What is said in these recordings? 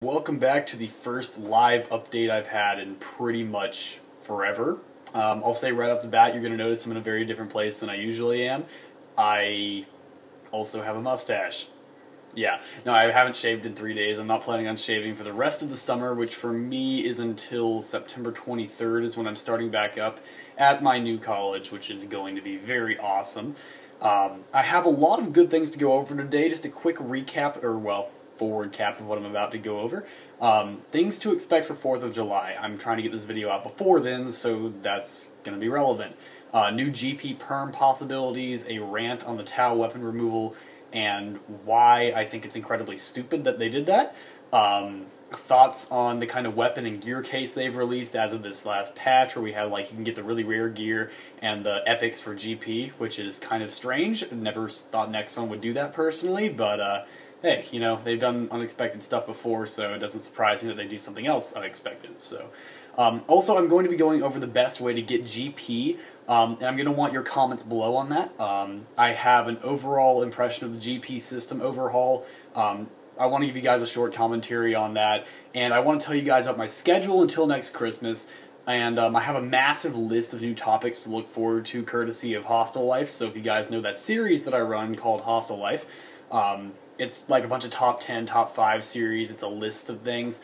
Welcome back to the first live update I've had in pretty much forever. I'll say right off the bat, you're going to notice I'm in a very different place than I usually am. I also have a mustache. Yeah, no, I haven't shaved in 3 days. I'm not planning on shaving for the rest of the summer, which for me is until September 23rd is when I'm starting back up at my new college, which is going to be very awesome. I have a lot of good things to go over today. Just a quick recap, or well, forward cap of what I'm about to go over. Things to expect for 4th of July. I'm trying to get this video out before then, so that's going to be relevant. New GP perm possibilities, a rant on the Tau weapon removal, and why I think it's incredibly stupid that they did that. Thoughts on the kind of weapon and gear case they've released as of this last patch, where we have, like, you can get the really rare gear and the epics for GP, which is kind of strange. Never thought Nexon would do that personally, but hey, you know, they've done unexpected stuff before, so it doesn't surprise me that they do something else unexpected. So, also, I'm going to be going over the best way to get GP, and I'm going to want your comments below on that. I have an overall impression of the GP system overhaul. I want to give you guys a short commentary on that, and I want to tell you guys about my schedule until next Christmas. And I have a massive list of new topics to look forward to, courtesy of Hostel Life. So if you guys know that series that I run called Hostel Life, it's like a bunch of top 10, top 5 series. It's a list of things.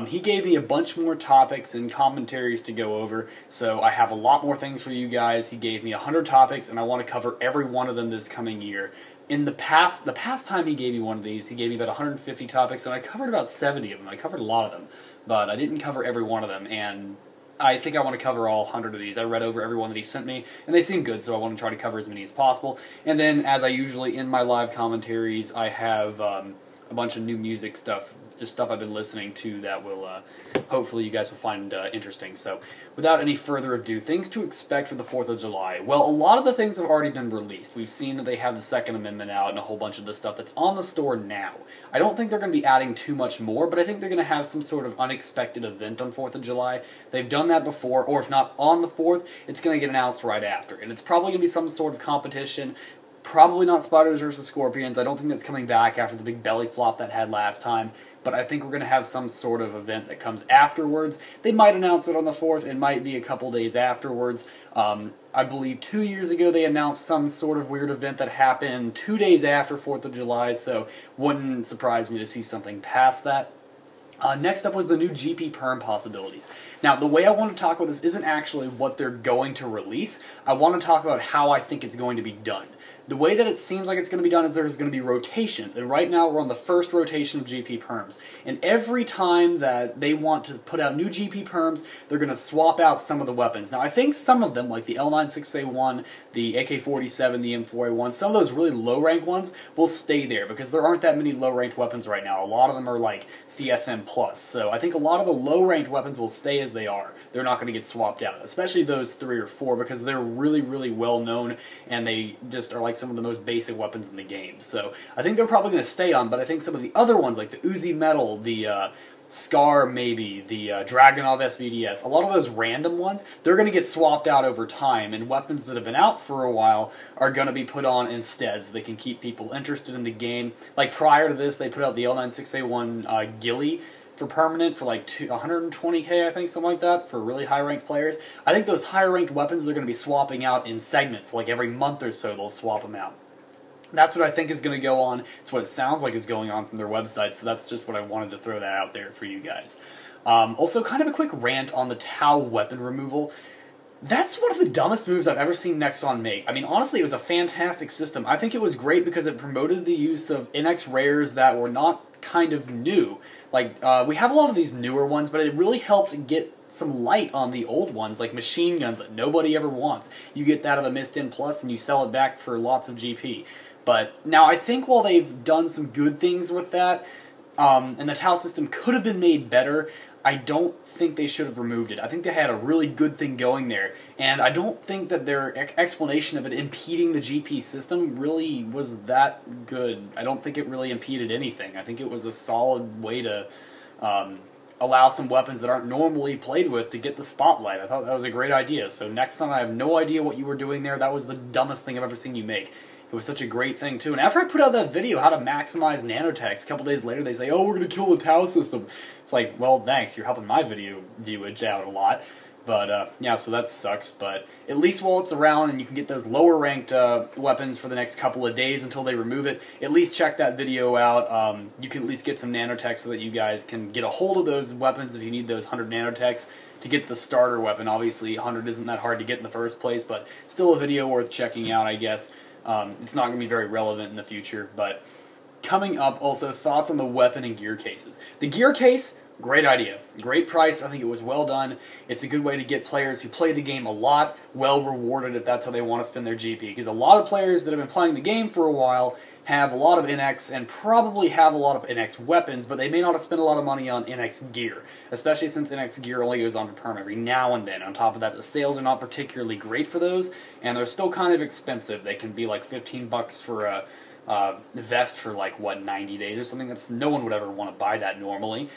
He gave me a bunch more topics and commentaries to go over, so I have a lot more things for you guys. He gave me 100 topics, and I want to cover every one of them this coming year. In the past time he gave me one of these, he gave me about 150 topics, and I covered about 70 of them. I covered a lot of them, but I didn't cover every one of them, and I think I want to cover all 100 of these. I read over every one that he sent me, and they seem good, so I want to try to cover as many as possible. And then, as I usually in my live commentaries, I have a bunch of new music stuff, just stuff I've been listening to that will, hopefully you guys will find interesting. So, without any further ado, things to expect for the 4th of July. Well, a lot of the things have already been released. We've seen that they have the Second Amendment out and a whole bunch of the stuff that's on the store now. I don't think they're going to be adding too much more, but I think they're going to have some sort of unexpected event on 4th of July. They've done that before, or if not on the 4th, it's going to get announced right after. And it's probably going to be some sort of competition. Probably not Spiders versus Scorpions. I don't think that's coming back after the big belly flop that had last time. But I think we're going to have some sort of event that comes afterwards. They might announce it on the 4th. It might be a couple days afterwards. I believe 2 years ago they announced some sort of weird event that happened 2 days after 4th of July, so wouldn't surprise me to see something past that. Next up was the new GP perm possibilities. Now, the way I want to talk about this isn't actually what they're going to release. I want to talk about how I think it's going to be done. The way that it seems like it's going to be done is there's going to be rotations, and right now we're on the first rotation of GP perms. And every time that they want to put out new GP perms, they're going to swap out some of the weapons. Now, I think some of them, like the L96A1, the AK-47, the M4A1, some of those really low-ranked ones will stay there, because there aren't that many low-ranked weapons right now. A lot of them are like CSM+, so I think a lot of the low-ranked weapons will stay as they are. They're not going to get swapped out, especially those 3 or 4, because they're really, really well-known, and they just are like some of the most basic weapons in the game. So I think they're probably going to stay on, but I think some of the other ones, like the Uzi Metal, the Scar maybe, the Dragunov SVDS, a lot of those random ones, they're going to get swapped out over time, and weapons that have been out for a while are going to be put on instead, so they can keep people interested in the game. Like prior to this, they put out the L96A1 Ghillie for permanent for like 120k, I think, something like that, for really high-ranked players. I think those high-ranked weapons they're going to be swapping out in segments, like every month or so they'll swap them out. That's what I think is going to go on. It's what it sounds like is going on from their website, so that's just what I wanted to throw that out there for you guys. Also, kind of a quick rant on the Tau weapon removal. That's one of the dumbest moves I've ever seen Nexon make. I mean, honestly, it was a fantastic system. I think it was great because it promoted the use of NX rares that were not kind of new. Like, we have a lot of these newer ones, but it really helped get some light on the old ones, like machine guns that nobody ever wants. You get that of a Mist N Plus and you sell it back for lots of GP. But now I think while they've done some good things with that, and the Tau system could have been made better, I don't think they should have removed it. I think they had a really good thing going there, and I don't think that their explanation of it impeding the GP system really was that good. I don't think it really impeded anything. I think it was a solid way to allow some weapons that aren't normally played with to get the spotlight. I thought that was a great idea. So Nexon, I have no idea what you were doing there. That was the dumbest thing I've ever seen you make. It was such a great thing, too. And after I put out that video, how to maximize nanotechs, a couple days later they say, oh, we're going to kill the Tau system. It's like, well, thanks, you're helping my video viewage out a lot. But, yeah, so that sucks. But at least while it's around and you can get those lower-ranked weapons for the next couple of days until they remove it, at least check that video out. You can at least get some nanotechs so that you guys can get a hold of those weapons if you need those 100 nanotechs to get the starter weapon. Obviously, 100 isn't that hard to get in the first place, but still a video worth checking out, I guess. It's not going to be very relevant in the future, but coming up, also, thoughts on the weapon and gear cases. The gear case, great idea. Great price. I think it was well done. It's a good way to get players who play the game a lot well rewarded if that's how they want to spend their GP. Because a lot of players that have been playing the game for a while have a lot of NX and probably have a lot of NX weapons, but they may not have spent a lot of money on NX gear, especially since NX gear only goes on for perm every now and then. On top of that, the sales are not particularly great for those, and they're still kind of expensive. They can be like 15 bucks for a vest for like, what, 90 days or something. That's no one would ever want to buy that normally.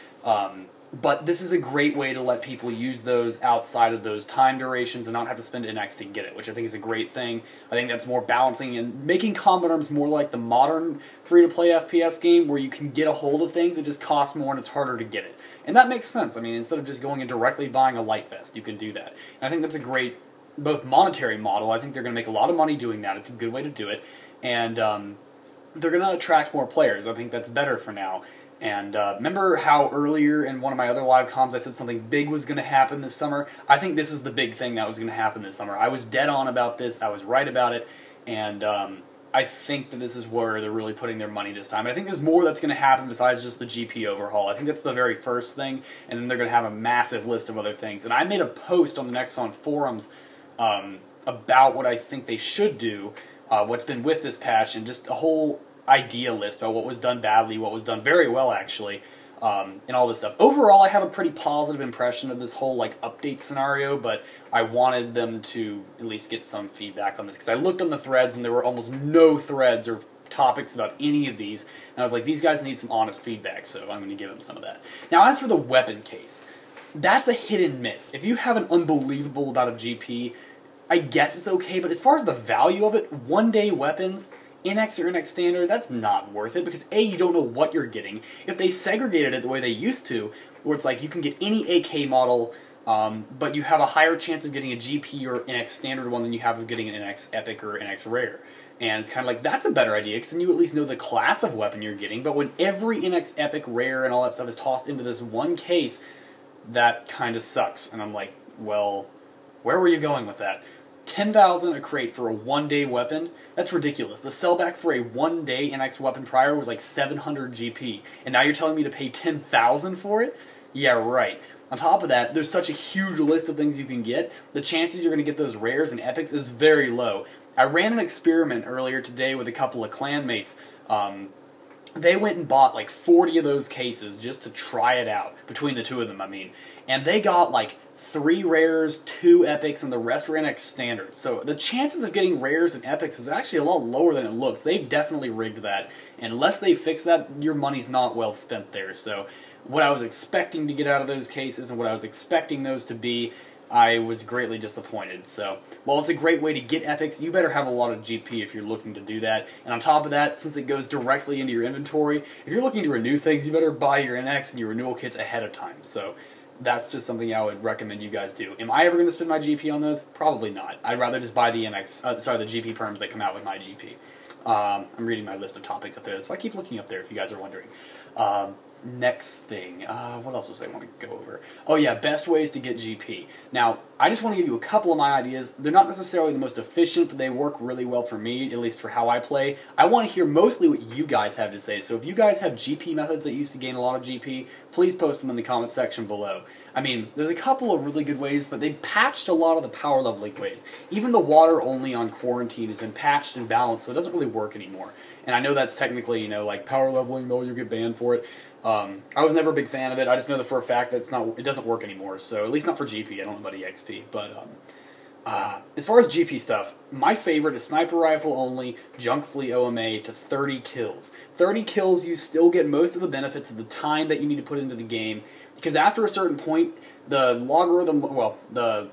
But this is a great way to let people use those outside of those time durations and not have to spend NX to get it, which I think is a great thing. I think that's more balancing and making combat arms more like the modern free-to-play FPS game where you can get a hold of things, it just costs more and it's harder to get it. And that makes sense. I mean, instead of just going and directly buying a light vest, you can do that. And I think that's a great, both monetary model. I think they're going to make a lot of money doing that. It's a good way to do it. And they're going to attract more players. I think that's better for now. And remember how earlier in one of my other live comms I said something big was going to happen this summer? I think this is the big thing that was going to happen this summer. I was dead on about this. I was right about it. And I think that this is where they're really putting their money this time. And I think there's more that's going to happen besides just the GP overhaul. I think that's the very first thing. And then they're going to have a massive list of other things. And I made a post on the Nexon forums about what I think they should do, what's been with this patch, and just a whole idea list about what was done badly, what was done very well actually, and all this stuff. Overall, I have a pretty positive impression of this whole like update scenario, but I wanted them to at least get some feedback on this because I looked on the threads and there were almost no threads or topics about any of these, and I was like, these guys need some honest feedback, so I'm going to give them some of that. Now, as for the weapon case, that's a hit and miss. If you have an unbelievable amount of GP, I guess it's okay, but as far as the value of it, one-day weapons, NX or NX Standard, that's not worth it, because A, you don't know what you're getting. If they segregated it the way they used to, where it's like you can get any AK model, but you have a higher chance of getting a GP or NX Standard one than you have of getting an NX Epic or NX Rare. And it's kind of like, that's a better idea, because then you at least know the class of weapon you're getting, but when every NX Epic, Rare, and all that stuff is tossed into this one case, that kind of sucks. And I'm like, well, where were you going with that? 10,000 a crate for a one-day weapon? That's ridiculous. The sellback for a one-day NX weapon prior was like 700 GP, and now you're telling me to pay 10,000 for it? Yeah, right. On top of that, there's such a huge list of things you can get. The chances you're going to get those rares and epics is very low. I ran an experiment earlier today with a couple of clanmates. They went and bought like 40 of those cases just to try it out, between the two of them, I mean. And they got like 3 rares, 2 epics, and the rest were NX standards. So the chances of getting rares and epics is actually a lot lower than it looks. They've definitely rigged that. And unless they fix that, your money's not well spent there. So what I was expecting to get out of those cases and what I was expecting those to be, I was greatly disappointed. So, while it's a great way to get epics, you better have a lot of GP if you're looking to do that. And on top of that, since it goes directly into your inventory, if you're looking to renew things, you better buy your NX and your renewal kits ahead of time. So, that's just something I would recommend you guys do. Am I ever going to spend my GP on those? Probably not. I'd rather just buy the the GP perms that come out with my GP. I'm reading my list of topics up there. That's why I keep looking up there if you guys are wondering. Next thing, what else was I want to go over? Oh yeah, best ways to get GP. Now, I just want to give you a couple of my ideas. They're not necessarily the most efficient, but they work really well for me, at least for how I play. I want to hear mostly what you guys have to say, so if you guys have GP methods that used to gain a lot of GP, please post them in the comment section below. I mean, there's a couple of really good ways, but they patched a lot of the power leveling ways. Even the water only on quarantine has been patched and balanced, so it doesn't really work anymore. And I know that's technically, you know, like power leveling, though you get banned for it. I was never a big fan of it. I just know that for a fact that it doesn't work anymore. So at least not for GP. I don't know about EXP. But as far as GP stuff, my favorite is sniper rifle only, junk fleet OMA to 30 kills. 30 kills, you still get most of the benefits of the time that you need to put into the game. Because after a certain point, the logarithm, well, the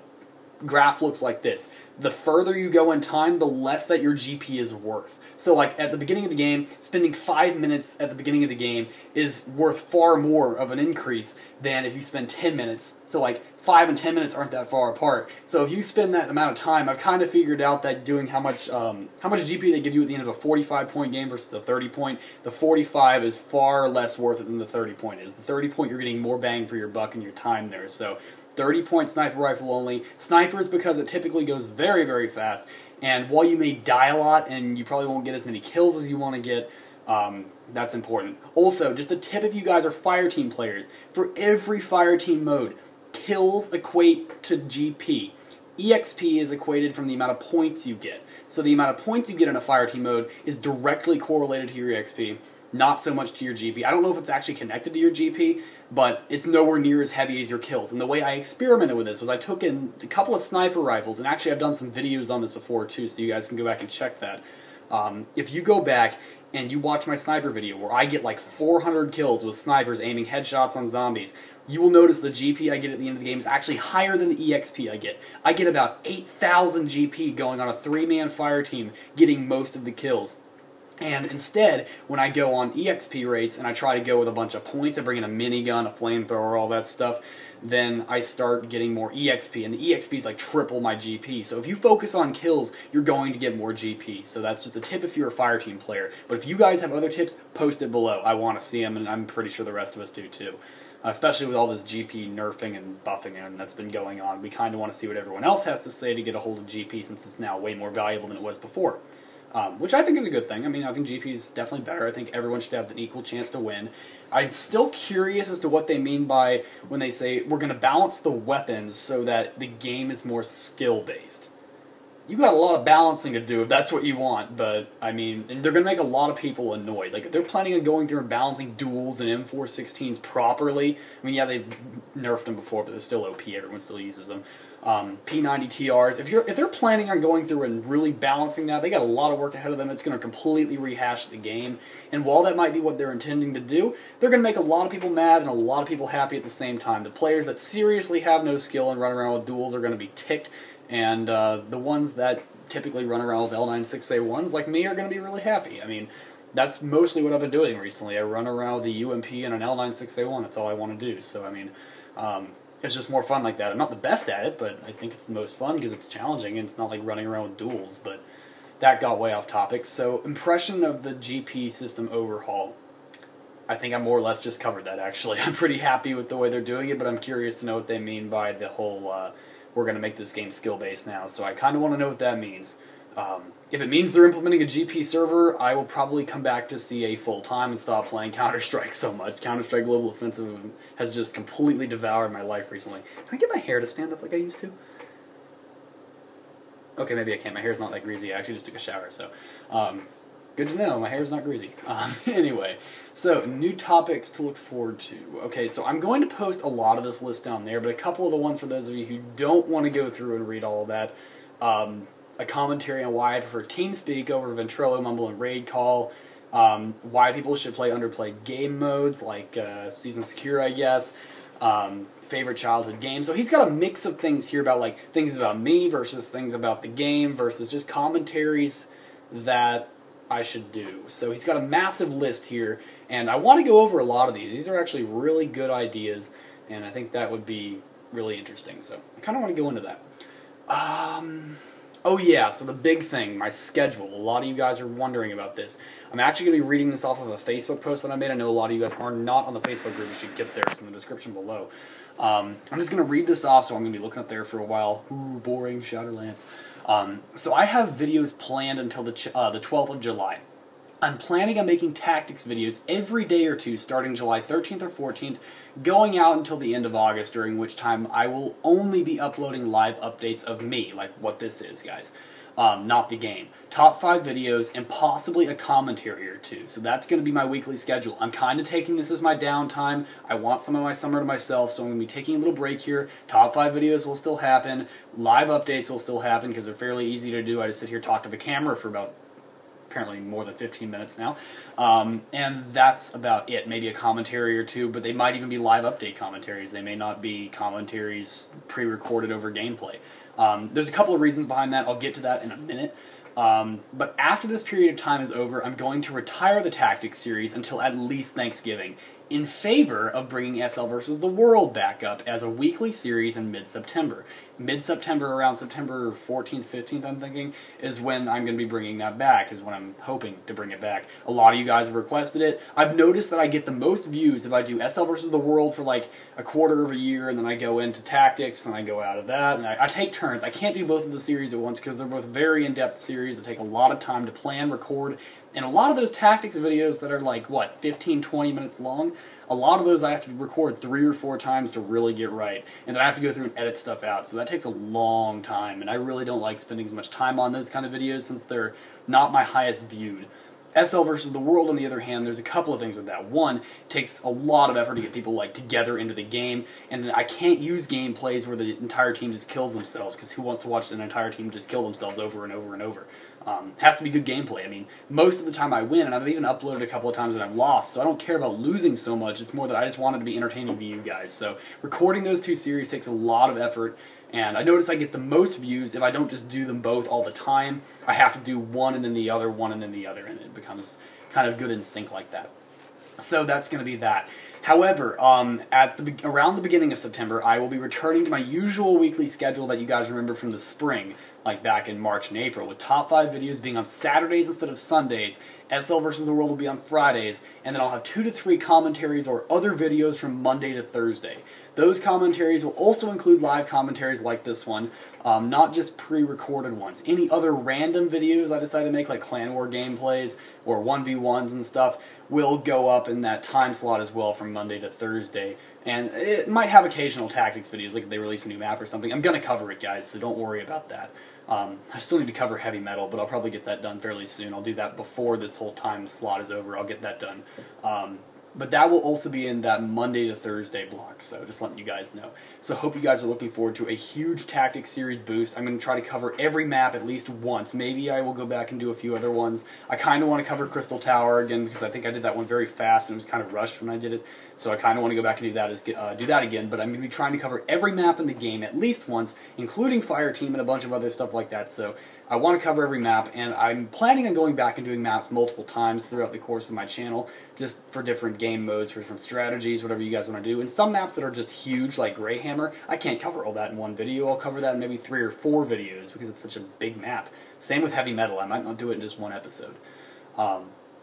graph looks like this. The further you go in time, the less that your GP is worth. So like at the beginning of the game, spending 5 minutes at the beginning of the game is worth far more of an increase than if you spend 10 minutes. So like 5 and 10 minutes aren't that far apart. So if you spend that amount of time, I've kind of figured out that doing how much GP they give you at the end of a 45-point game versus a 30-point, the 45 is far less worth it than the 30-point is. The 30-point, you're getting more bang for your buck and your time there. So 30-point sniper rifle only. Snipers, because it typically goes very, very fast. And while you may die a lot and you probably won't get as many kills as you want to get, that's important. Also, just a tip if you guys are fireteam players, for every fireteam mode, kills equate to GP. EXP is equated from the amount of points you get. So the amount of points you get in a fireteam mode is directly correlated to your EXP, not so much to your GP. I don't know if it's actually connected to your GP, but it's nowhere near as heavy as your kills. And the way I experimented with this was I took in a couple of sniper rifles, and actually I've done some videos on this before too, so you guys can go back and check that. If you go back and you watch my sniper video where I get like 400 kills with snipers aiming headshots on zombies, you will notice the GP I get at the end of the game is actually higher than the EXP I get. I get about 8,000 GP going on a 3-man fire team getting most of the kills. And instead, when I go on EXP rates and I try to go with a bunch of points, I bring in a minigun, a flamethrower, all that stuff, then I start getting more EXP, and the EXP is like triple my GP. So if you focus on kills, you're going to get more GP. So that's just a tip if you're a fireteam player. But if you guys have other tips, post it below. I want to see them, and I'm pretty sure the rest of us do too. Especially with all this GP nerfing and buffing and that's been going on. We kind of want to see what everyone else has to say to get a hold of GP, since it's now way more valuable than it was before. Which I think is a good thing. I mean, I think GP is definitely better. I think everyone should have an equal chance to win. I'm still curious as to what they mean by when they say we're going to balance the weapons so that the game is more skill-based. You got a lot of balancing to do if that's what you want, but, I mean, and they're going to make a lot of people annoyed. Like, if they're planning on going through and balancing duels and M416s properly, I mean, yeah, they've nerfed them before, but they're still OP, everyone still uses them. P90 TRs, if they're planning on going through and really balancing that, they got a lot of work ahead of them. It's going to completely rehash the game, and while that might be what they're intending to do, they're going to make a lot of people mad and a lot of people happy at the same time. The players that seriously have no skill and run around with duels are going to be ticked, and the ones that typically run around with L96A1s, like me, are going to be really happy. I mean, that's mostly what I've been doing recently. I run around with the UMP and an L96A1. That's all I want to do. So, I mean, it's just more fun like that. I'm not the best at it, but I think it's the most fun because it's challenging and it's not like running around with duels. But that got way off topic. So, impression of the GP system overhaul. I think I more or less just covered that, actually. I'm pretty happy with the way they're doing it, but I'm curious to know what they mean by the whole, we're going to make this game skill-based now. So I kind of want to know what that means. If it means they're implementing a GP server, I will probably come back to CA full-time and stop playing Counter-Strike so much. Counter-Strike Global Offensive has just completely devoured my life recently. Can I get my hair to stand up like I used to? Okay, maybe I can. My hair's not that greasy. I actually just took a shower, so... good to know. My hair's not greasy. Anyway, so new topics to look forward to. Okay, so I'm going to post a lot of this list down there, but a couple of the ones for those of you who don't want to go through and read all of that. A commentary on why I prefer TeamSpeak over Ventrilo, Mumble, and Raid Call. Why people should play underplayed game modes like Season Secure, I guess. Favorite childhood games. So he's got a mix of things here about like things about me versus things about the game versus just commentaries that I should do. So he's got a massive list here, and I want to go over a lot of these. These are actually really good ideas, and I think that would be really interesting. So I kind of want to go into that. Oh yeah, so the big thing, my schedule. A lot of you guys are wondering about this. I'm actually going to be reading this off of a Facebook post that I made. I know a lot of you guys are not on the Facebook group. You should get there. It's in the description below. I'm just going to read this off, so I'm going to be looking up there for a while. Ooh, boring, Shadowlands. So I have videos planned until the 12th of July. I'm planning on making tactics videos every day or two starting July 13th or 14th, going out until the end of August, during which time I will only be uploading live updates of me, like what this is, guys. Not the game. Top 5 videos and possibly a commentary or two. So that's going to be my weekly schedule. I'm kind of taking this as my downtime. I want some of my summer to myself, so I'm going to be taking a little break here. Top 5 videos will still happen. Live updates will still happen because they're fairly easy to do. I just sit here, talk to the camera for about apparently more than 15 minutes now. And that's about it. Maybe a commentary or two, but they might even be live update commentaries. They may not be commentaries pre-recorded over gameplay. There's a couple of reasons behind that. I'll get to that in a minute. But after this period of time is over, I'm going to retire the Tactics series until at least Thanksgiving, in favor of bringing SL vs. the World back up as a weekly series in mid-September. Mid-September, around September 14th, 15th, I'm thinking, is when I'm going to be bringing that back, is when I'm hoping to bring it back. A lot of you guys have requested it. I've noticed that I get the most views if I do SL vs. the World for like a quarter of a year, and then I go into Tactics, and I go out of that, and I take turns. I can't do both of the series at once because they're both very in-depth series that take a lot of time to plan, record, and a lot of those Tactics videos that are like, what, 15, 20 minutes long, a lot of those I have to record 3 or 4 times to really get right, and then I have to go through and edit stuff out, so that takes a long time, and I really don't like spending as much time on those kind of videos since they're not my highest viewed. SL vs. the World, on the other hand, there's a couple of things with that. One, it takes a lot of effort to get people like together into the game, and I can't use gameplays where the entire team just kills themselves, because who wants to watch an entire team just kill themselves over and over and over? Has to be good gameplay. I mean, most of the time I win, and I've even uploaded a couple of times that I've lost, so I don't care about losing so much. It's more that I just wanted to be entertaining to you guys. So recording those 2 series takes a lot of effort, and I notice I get the most views if I don't just do them both all the time. I have to do one and then the other, one and then the other, and it becomes kind of good in sync like that. So that's going to be that. However, around the beginning of September, I will be returning to my usual weekly schedule that you guys remember from the spring, like back in March and April, with top 5 videos being on Saturdays instead of Sundays, SL vs. the World will be on Fridays, and then I'll have 2 to 3 commentaries or other videos from Monday to Thursday. Those commentaries will also include live commentaries like this one, not just pre-recorded ones. Any other random videos I decide to make, like Clan War gameplays or 1v1s and stuff, will go up in that time slot as well from Monday to Thursday. And it might have occasional Tactics videos, like if they release a new map or something. I'm going to cover it, guys, so don't worry about that. I still need to cover heavy metal, but I'll probably get that done fairly soon. I'll do that before this whole time slot is over. I'll get that done. But that will also be in that Monday to Thursday block, so just letting you guys know. So hope you guys are looking forward to a huge Tactics series boost. I'm going to try to cover every map at least once. Maybe I will go back and do a few other ones. I kind of want to cover Crystal Tower again because I think I did that one very fast and it was kind of rushed when I did it. So I kind of want to go back and do that again. But I'm going to be trying to cover every map in the game at least once, including Fire Team and a bunch of other stuff like that. So I want to cover every map, and I'm planning on going back and doing maps multiple times throughout the course of my channel, just for different game modes, for different strategies, whatever you guys want to do. And some maps that are just huge, like Greyhammer, I can't cover all that in one video. I'll cover that in maybe 3 or 4 videos because it's such a big map. Same with Heavy Metal. I might not do it in just one episode.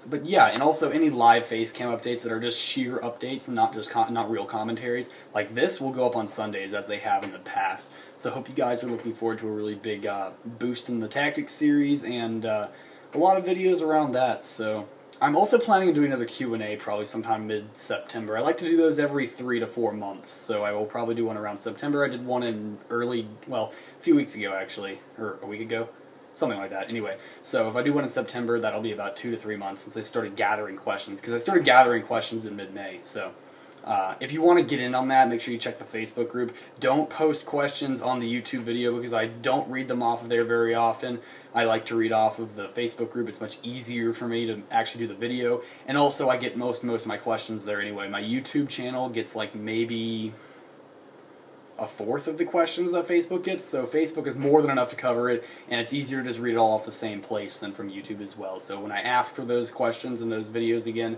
But yeah, and also any live face cam updates that are just sheer updates and not just not real commentaries, like this, will go up on Sundays as they have in the past. So I hope you guys are looking forward to a really big boost in the Tactics series and a lot of videos around that. So I'm also planning on doing another Q&A probably sometime mid-September. I like to do those every 3 to 4 months, so I will probably do one around September. I did one in a few weeks ago actually, or a week ago. Something like that. Anyway, so if I do one in September, that'll be about 2 to 3 months since I started gathering questions, because I started gathering questions in mid-May. So if you want to get in on that, make sure you check the Facebook group. Don't post questions on the YouTube video because I don't read them off of there very often. I like to read off of the Facebook group. It's much easier for me to actually do the video. And also I get most of my questions there anyway. My YouTube channel gets like maybe a fourth of the questions that Facebook gets, so Facebook is more than enough to cover it, and it's easier to just read it all off the same place than from YouTube as well. So when I ask for those questions in those videos again,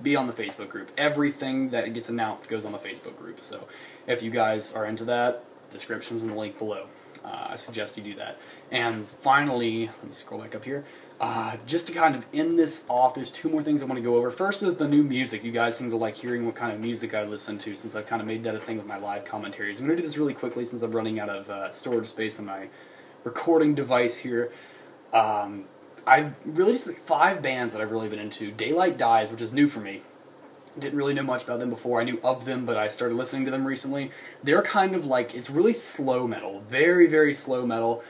be on the Facebook group. Everything that gets announced goes on the Facebook group, so if you guys are into that, description's in the link below. I suggest you do that. And finally, let me scroll back up here. Just to kind of end this off, there's 2 more things I want to go over. First is the new music. You guys seem to like hearing what kind of music I listen to since I've kind of made that a thing with my live commentaries. I'm going to do this really quickly since I'm running out of storage space on my recording device here. I've really just like 5 bands that I've really been into. Daylight Dies, which is new for me. Didn't really know much about them before. I knew of them, but I started listening to them recently. They're kind of like, it's really slow metal. Very, very slow metal.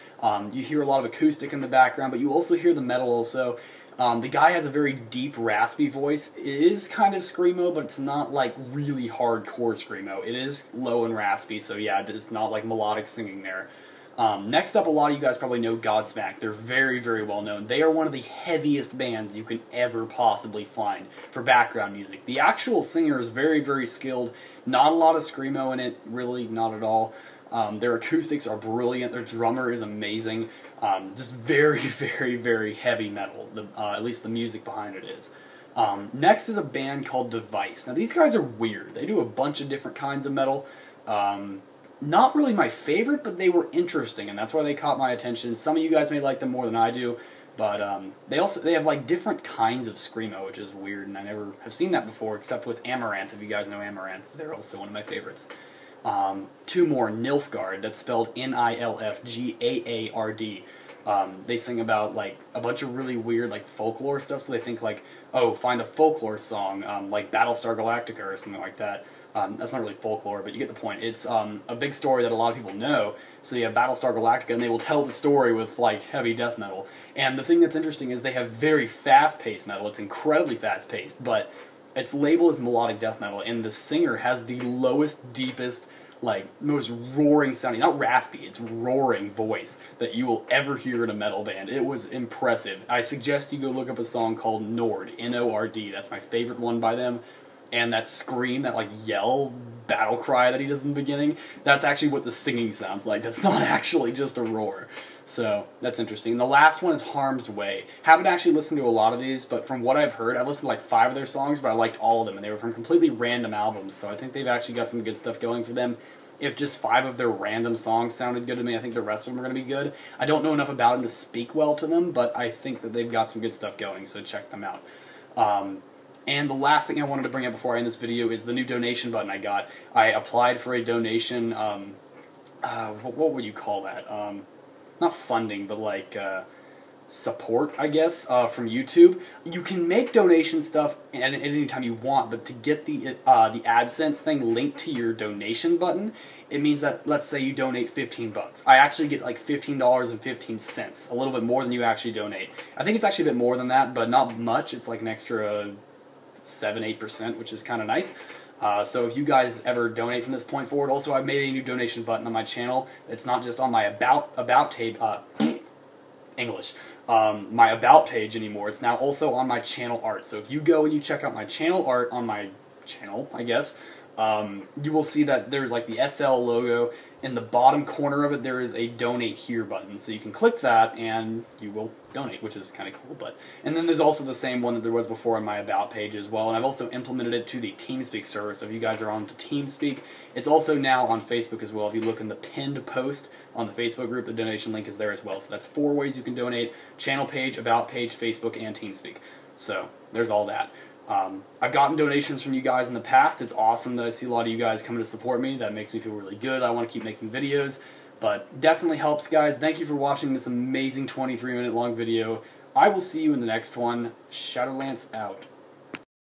You hear a lot of acoustic in the background, but you also hear the metal also. The guy has a very deep, raspy voice. It is kind of screamo, but it's not like really hardcore screamo. It is low and raspy, so yeah, it's not like melodic singing there. Next up, a lot of you guys probably know Godsmack. They're very, very well known. They are one of the heaviest bands you can ever possibly find for background music. The actual singer is very, very skilled. Not a lot of screamo in it, really, not at all. Their acoustics are brilliant. Their drummer is amazing. Just very, very, very heavy metal. At least the music behind it is. Next is a band called Device. Now, these guys are weird. They do a bunch of different kinds of metal. Not really my favorite, but they were interesting, and that's why they caught my attention. Some of you guys may like them more than I do, but they have like different kinds of screamo, which is weird, and I never have seen that before, except with Amaranth. If you guys know Amaranth, they're also one of my favorites. Two more, Nilfgaard. That's spelled Nilfgaard. They sing about like a bunch of really weird like folklore stuff. So they think like, oh, find a folklore song like Battlestar Galactica or something like that. That's not really folklore, but you get the point. It's a big story that a lot of people know. So you have Battlestar Galactica, and they will tell the story with like heavy death metal. And the thing that's interesting is they have very fast-paced metal. It's incredibly fast-paced, but it's labeled as melodic death metal, and the singer has the lowest, deepest, like most roaring sounding, not raspy, it's roaring voice that you will ever hear in a metal band. It was impressive. I suggest you go look up a song called Nord, N-O-R-D. That's my favorite one by them. And that scream, that like yell, battle cry that he does in the beginning, that's actually what the singing sounds like. That's not actually just a roar. So that's interesting. And the last one is Harm's Way. Haven't actually listened to a lot of these, but from what I've heard, I've listened to like 5 of their songs, but I liked all of them, and they were from completely random albums, so I think they've actually got some good stuff going for them. If just 5 of their random songs sounded good to me, I think the rest of them are going to be good. I don't know enough about them to speak well to them, but I think that they've got some good stuff going, so check them out. And the last thing I wanted to bring up before I end this video is the new donation button I got. I applied for a donation, what would you call that? Not funding, but like support, I guess, from YouTube. You can make donation stuff at any time you want, but to get the AdSense thing linked to your donation button, it means that, let's say you donate 15 bucks. I actually get like $15.15, a little bit more than you actually donate. I think it's actually a bit more than that, but not much. It's like an extra 7-8%, which is kind of nice. So if you guys ever donate from this point forward, also I've made a new donation button on my channel. It's not just on my about page, English, my about page anymore. It's now also on my channel art. So if you go and you check out my channel art on my channel, I guess, you will see that there's like the SL logo. In the bottom corner of it, there is a donate here button. So you can click that and you will donate, which is kind of cool. And then there's also the same one that there was before on my about page as well. And I've also implemented it to the TeamSpeak server. So if you guys are on to TeamSpeak, it's also now on Facebook as well. If you look in the pinned post on the Facebook group, the donation link is there as well. So that's 4 ways you can donate: channel page, about page, Facebook, and TeamSpeak. So there's all that. I've gotten donations from you guys in the past. It's awesome that I see a lot of you guys coming to support me. That makes me feel really good. I want to keep making videos, but definitely helps, guys. Thank you for watching this amazing 23-minute long video. I will see you in the next one. Shadowlance out.